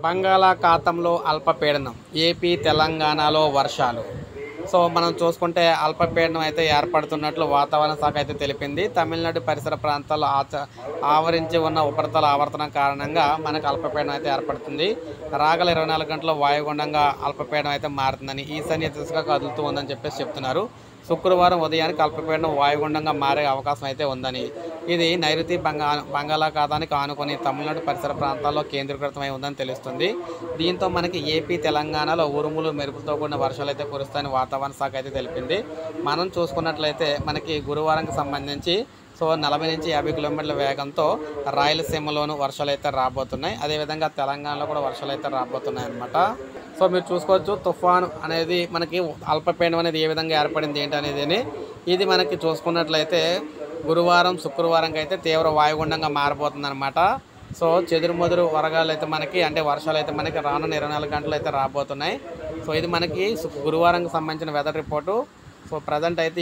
బంగాళాఖాతంలో అల్పపీడనం ఏపీ తెలంగాణలో వర్షాలు. సో మనం చూసుకుంటే అల్పపీడనం అయితే ఏర్పడుతున్నట్లు వాతావరణ శాఖ అయితే తెలిపింది. తమిళనాడు పరిసర ప్రాంతాల్లో ఆవరించి ఉన్న ఉపరితల ఆవర్తనం కారణంగా మనకు అల్పపీడనం అయితే ఏర్పడుతుంది. రాగల 24 గంటల్లో వాయుగుండంగా అల్పపీడనం అయితే మారుతుందని, ఈశాన్య దిశగా కదులుతూ ఉందని చెప్పేసి చెప్తున్నారు. శుక్రవారం ఉదయానికి అల్పపీడనం వాయుగుండంగా మారే అవకాశం అయితే ఉందని, ఇది నైరుతి బంగాళాఖాతానికి ఆనుకొని తమిళనాడు పరిసర ప్రాంతాల్లో కేంద్రీకృతమై ఉందని తెలుస్తుంది. దీంతో మనకి ఏపీ తెలంగాణలో ఉరుములు మెరుపులతో కూడిన వర్షాలు అయితే కురుస్తాయని వాతావరణ శాఖ అయితే తెలిపింది. మనం చూసుకున్నట్లయితే మనకి గురువారంకి సంబంధించి 40 నుంచి 50 కిలోమీటర్ల వేగంతో రాయలసీమలోను వర్షాలు అయితే రాబోతున్నాయి. అదేవిధంగా తెలంగాణలో కూడా వర్షాలు అయితే రాబోతున్నాయి అన్నమాట. సో మీరు చూసుకోవచ్చు, తుఫాను అనేది మనకి అల్పపీడనం అనేది ఏ విధంగా ఏర్పడింది ఏంటి అనేది. ఇది మనకి చూసుకున్నట్లయితే గురువారం శుక్రవారంకి అయితే తీవ్ర వాయుగుండంగా మారబోతుంది అనమాట. సో చెదురుమదురు వరగాలు అయితే మనకి వర్షాలు అయితే మనకి రానున్న 24 గంటలు అయితే రాబోతున్నాయి. సో ఇది మనకి గురువారంకి సంబంధించిన వెదర్ రిపోర్టు. సో ప్రజెంట్ అయితే